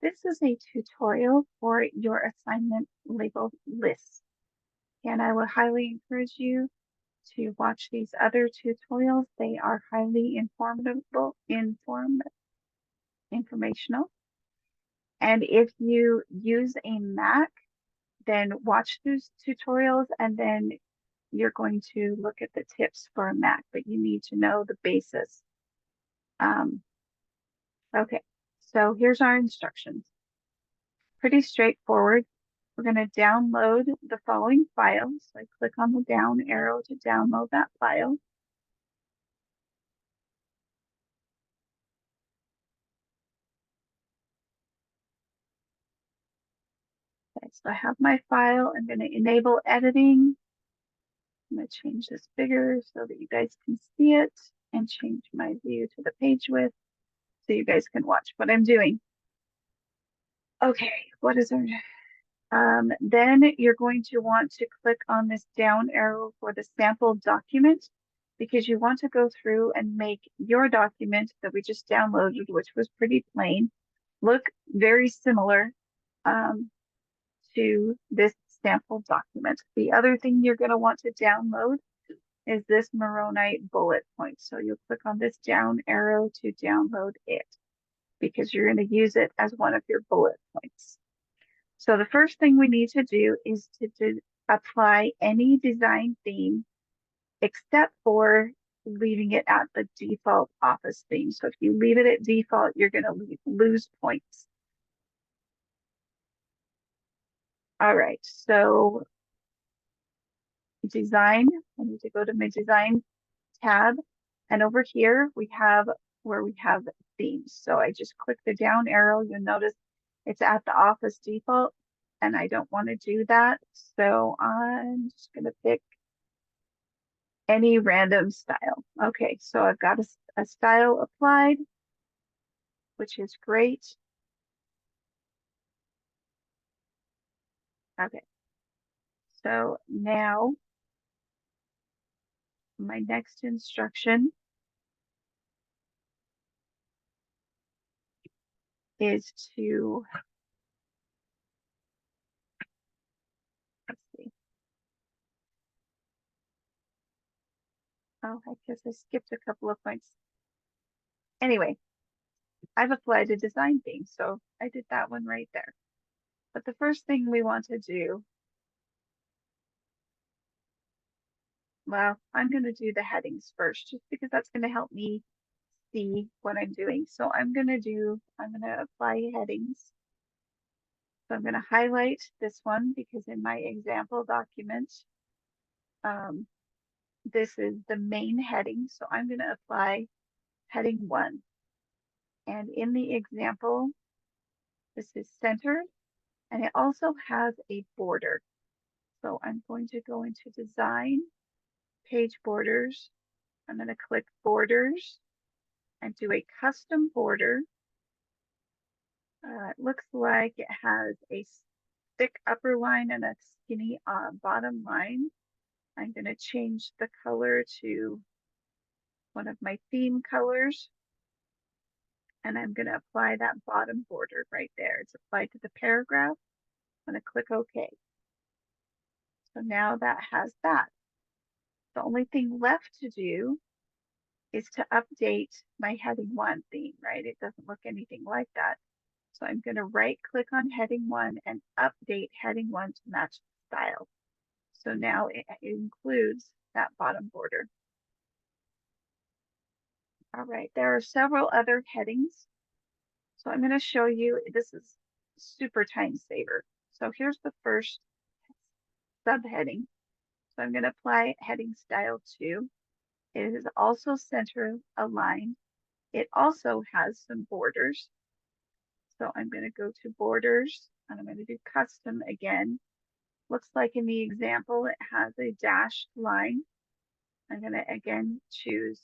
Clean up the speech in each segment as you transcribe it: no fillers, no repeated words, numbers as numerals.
This is a tutorial for your assignment labeled lists, and I would highly encourage you to watch these other tutorials. They are highly informational. And if you use a Mac, then watch those tutorials and then you're going to look at the tips for a Mac, but you need to know the basis. Okay, so here's our instructions. Pretty straightforward. We're going to download the following files. So I click on the down arrow to download that file. Okay, so I have my file. I'm going to enable editing. I'm going to change this bigger so that you guys can see it and change my view to the page width so you guys can watch what I'm doing. Okay, what is our then you're going to want to click on this down arrow for the sample document because you want to go through and make your document that we just downloaded, which was pretty plain, look very similar to this sample document. The other thing you're going to want to download is this Moronite bullet point. So you'll click on this down arrow to download it because you're going to use it as one of your bullet points. So the first thing we need to do is to apply any design theme except for leaving it at the default office theme. So if you leave it at default, you're going to lose points. All right, so design, I need to go to my design tab. And over here we have where we have themes. So I just click the down arrow. You'll notice it's at the office default and I don't want to do that. So I'm just going to pick any random style. Okay, so I've got a style applied, which is great. Okay, so now my next instruction is to, let's see. Oh, I guess I skipped a couple of points. Anyway, I've applied a design theme, so I did that one right there. But the first thing we want to do, well, I'm going to do the headings first, just because that's going to help me see what I'm doing. So I'm going to apply headings. So I'm going to highlight this one because in my example document, this is the main heading. So I'm going to apply heading 1. And in the example, this is centered and it also has a border. So I'm going to go into design, page borders. I'm going to click borders and do a custom border. It looks like it has a thick upper line and a skinny bottom line. I'm going to change the color to one of my theme colors. And I'm going to apply that bottom border right there. It's applied to the paragraph. I'm going to click OK. So now that has that. The only thing left to do is to update my heading 1 theme, right? It doesn't look anything like that. So I'm going to right click on heading 1 and update heading 1 to match the style. So now it includes that bottom border. All right, there are several other headings. So I'm going to show you, this is super time saver. So here's the first subheading. So I'm going to apply heading style 2. It is also center aligned. It also has some borders. So I'm going to go to borders and I'm going to do custom again. Looks like in the example, it has a dashed line. I'm going to again choose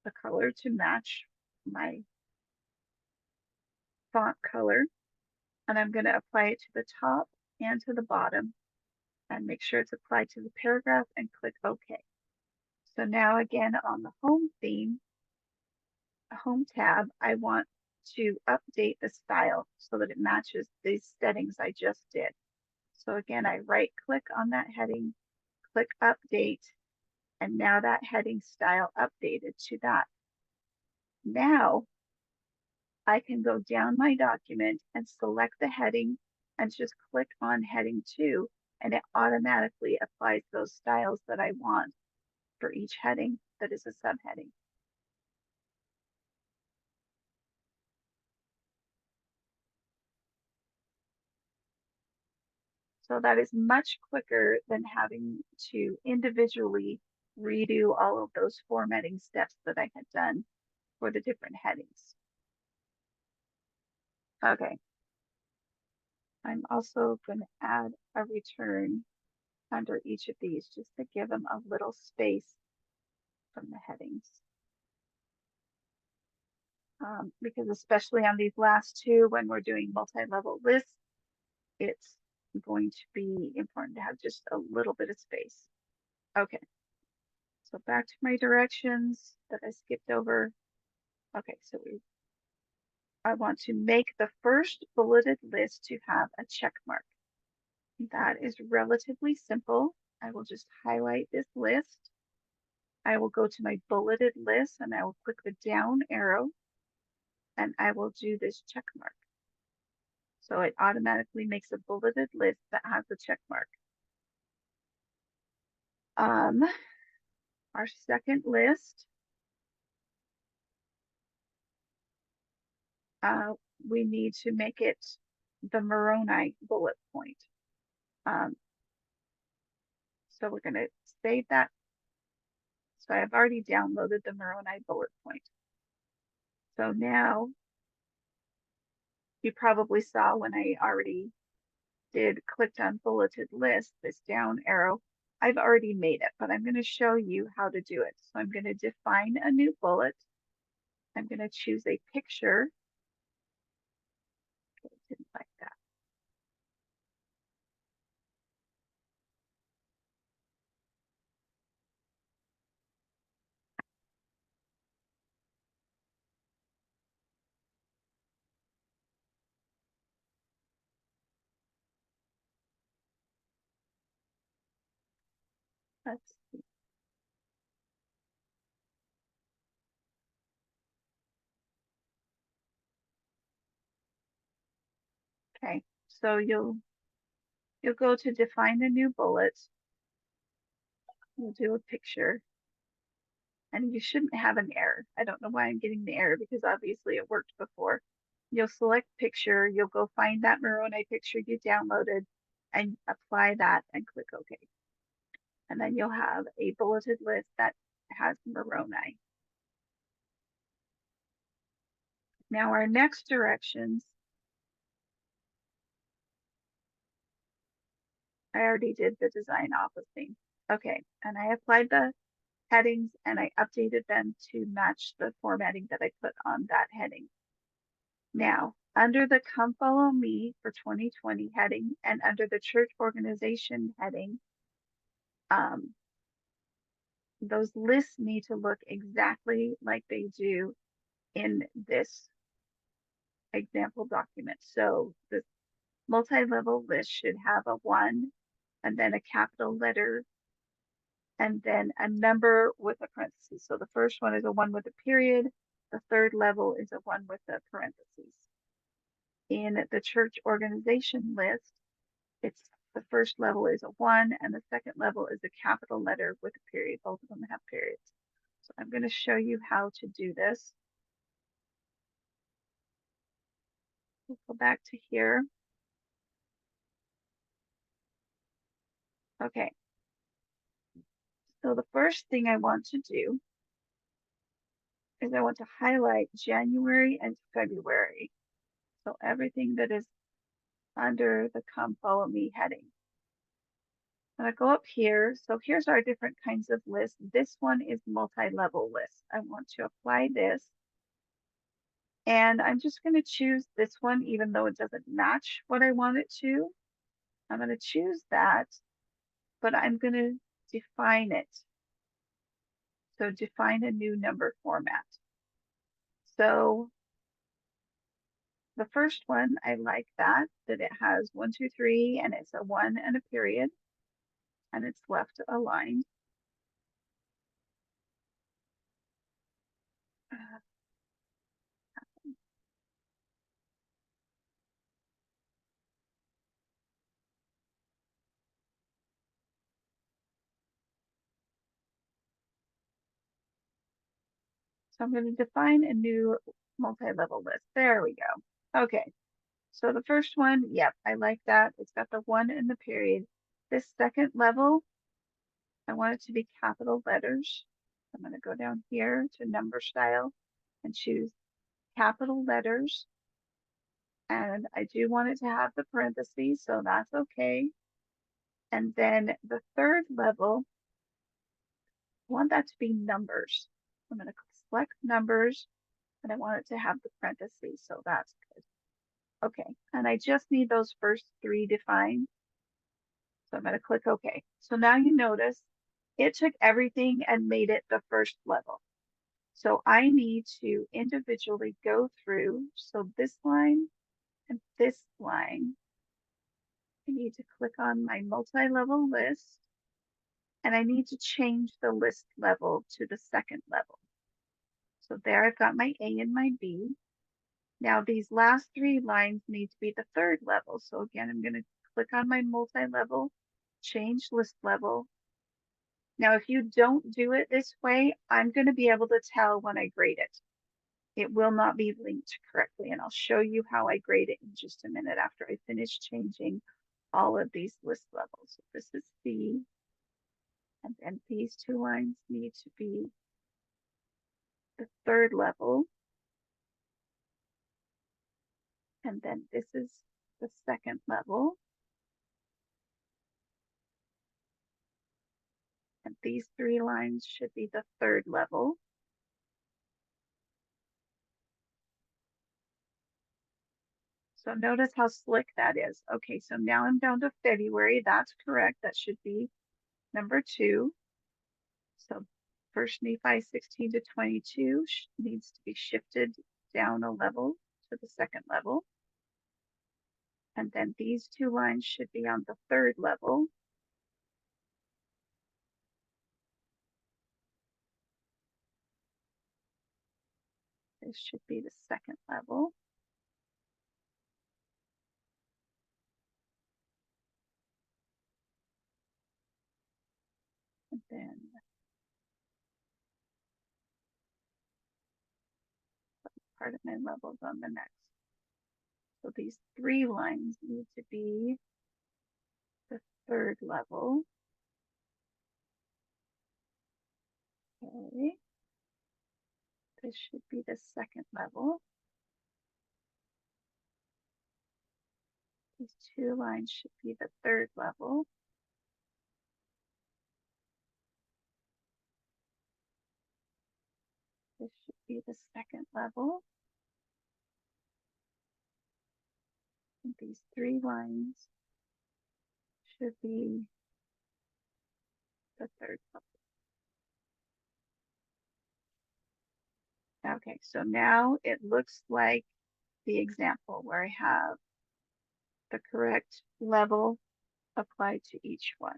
the color to match my font color. And I'm going to apply it to the top and to the bottom and make sure it's applied to the paragraph and click OK. So now again on the home theme, home tab, I want to update the style so that it matches these settings I just did. So again, I right click on that heading, click update, and now that heading style updated to that. Now I can go down my document and select the heading and just click on heading 2, and it automatically applies those styles that I want for each heading that is a subheading. So that is much quicker than having to individually redo all of those formatting steps that I had done for the different headings. Okay. I'm also going to add a return under each of these just to give them a little space from the headings. Because especially on these last two, when we're doing multi-level lists, it's going to be important to have just a little bit of space. Okay, so back to my directions that I skipped over. Okay, so I want to make the first bulleted list to have a check mark. That is relatively simple. I will just highlight this list. I will go to my bulleted list and I will click the down arrow and I will do this check mark. So it automatically makes a bulleted list that has a check mark. Our second list, we need to make it the Moroni bullet point. So we're going to save that. So I've already downloaded the Moroni bullet point. So now you probably saw when I already clicked on bulleted list, this down arrow, I've already made it, but I'm going to show you how to do it. So I'm going to define a new bullet. I'm going to choose a picture. Okay, didn't like that. Let's see. Okay, so you'll go to define a new bullet. We'll do a picture. And you shouldn't have an error. I don't know why I'm getting the error because obviously it worked before. You'll select picture, you'll go find that Moroni picture you downloaded and apply that and click OK. And then you'll have a bulleted list that has Moroni. Now our next directions, I already did the design office thing. Okay, and I applied the headings and I updated them to match the formatting that I put on that heading. Now, under the Come Follow Me for 2020 heading and under the church organization heading, those lists need to look exactly like they do in this example document. So the multi-level list should have a 1 and then a capital letter and then a number with a parenthesis. So the first one is a 1 with a period. The third level is a 1 with a parenthesis. In the church organization list, it's the first level is a 1 and the second level is a capital letter with a period. Both of them have periods. So I'm going to show you how to do this. We'll go back to here. Okay. So the first thing I want to do is I want to highlight January and February. So everything that is under the Come Follow Me heading. I'm going to go up here. So here's our different kinds of lists. This one is multi-level list. I want to apply this. And I'm just going to choose this one, even though it doesn't match what I want it to. I'm going to choose that, but I'm going to define it. So define a new number format. So the first one, I like that it has 1, 2, 3, and it's a 1 and a period, and it's left aligned. So I'm going to define a new multi-level list. There we go. Okay. So the first one, yep, I like that. It's got the 1 in the period. This second level, I want it to be capital letters. I'm going to go down here to number style and choose capital letters. And I do want it to have the parentheses, so that's okay. And then the third level, I want that to be numbers. I'm going to select numbers and I want it to have the parentheses, so that's good. Okay, and I just need those first 3 defined. So I'm going to click OK. So now you notice it took everything and made it the first level. So I need to individually go through. So this line and this line, I need to click on my multi-level list and I need to change the list level to the second level. So there I've got my A and my B. Now these last 3 lines need to be the third level. So again, I'm going to click on my multi-level, change list level. Now, if you don't do it this way, I'm going to be able to tell when I grade it. It will not be linked correctly, and I'll show you how I grade it in just a minute after I finish changing all of these list levels. So this is C, and then these 2 lines need to be the third level, and then this is the second level. And these 3 lines should be the third level. So notice how slick that is. Okay, so now I'm down to February. That's correct. That should be number 2. So first Nephi 16 to 22 needs to be shifted down a level to the second level. And then these 2 lines should be on the third level. This should be the second level. And then part of my levels on the next. So these 3 lines need to be the third level. Okay. This should be the second level. These 2 lines should be the third level. This should be the second level. And these 3 lines should be the third level. Okay, so now it looks like the example where I have the correct level applied to each one.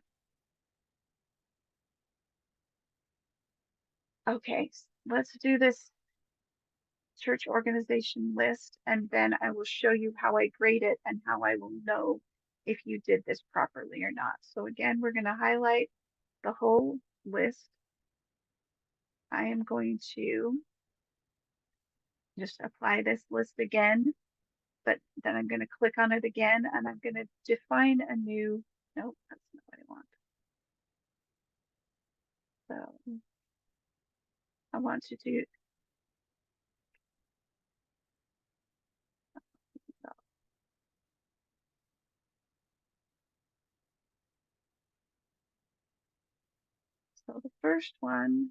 Okay, let's do this church organization list, and then I will show you how I grade it and how I will know if you did this properly or not. So again, we're going to highlight the whole list. I am going to just apply this list again, but then I'm going to click on it again and I'm going to define a new, nope, that's not what I want. So I want to do, so the first one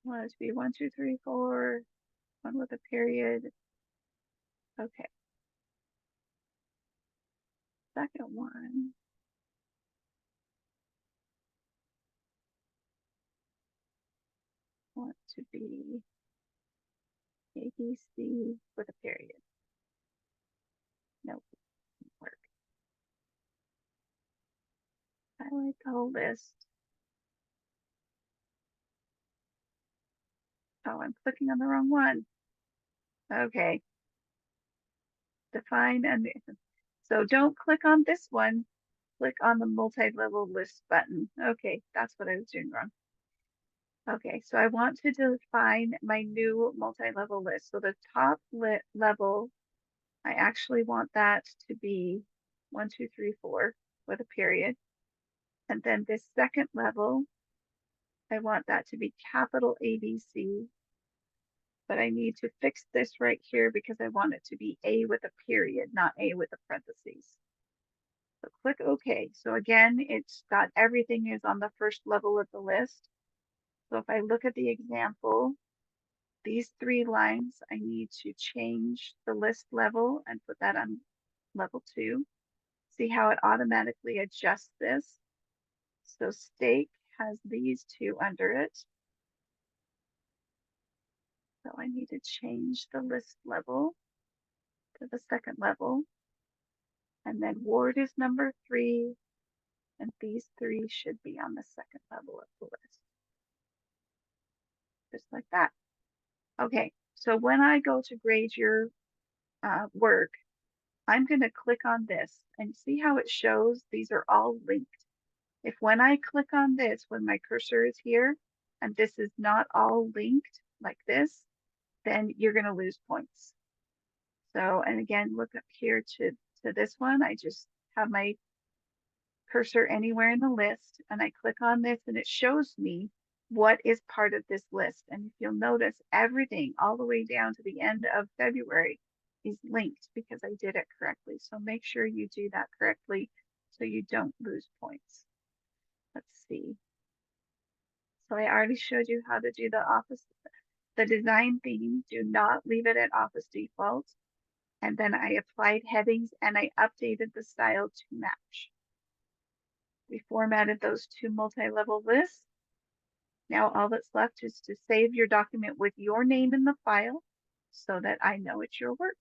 was to be 1, 2, 3, 4, 1 with a period. Okay. Second one. Want to be ABC with a period. list. Oh, I'm clicking on the wrong one. Okay. Define and so don't click on this one. Click on the multi-level list button. Okay, that's what I was doing wrong. Okay, so I want to define my new multi-level list. So the top level, I actually want that to be 1, 2, 3, 4 with a period. And then this second level, I want that to be capital ABC, but I need to fix this right here because I want it to be A with a period, not A with a parentheses. So click OK. So again, it's got everything is on the first level of the list. So if I look at the example, these 3 lines, I need to change the list level and put that on level 2. See how it automatically adjusts this. So steak has these 2 under it. So I need to change the list level to the second level. And then Ward is number 3, and these 3 should be on the second level of the list. Just like that. Okay, so when I go to grade your work, I'm going to click on this and see how it shows these are all linked. If when I click on this, when my cursor is here, and this is not all linked like this, then you're going to lose points. So, and again, look up here to this one. I just have my cursor anywhere in the list and I click on this and it shows me what is part of this list. And if you'll notice, everything all the way down to the end of February is linked because I did it correctly. So make sure you do that correctly so you don't lose points. Let's see. So I already showed you how to do the design theme. Do not leave it at office default. And then I applied headings and I updated the style to match. We formatted those 2 multi-level lists. Now all that's left is to save your document with your name in the file so that I know it's your work.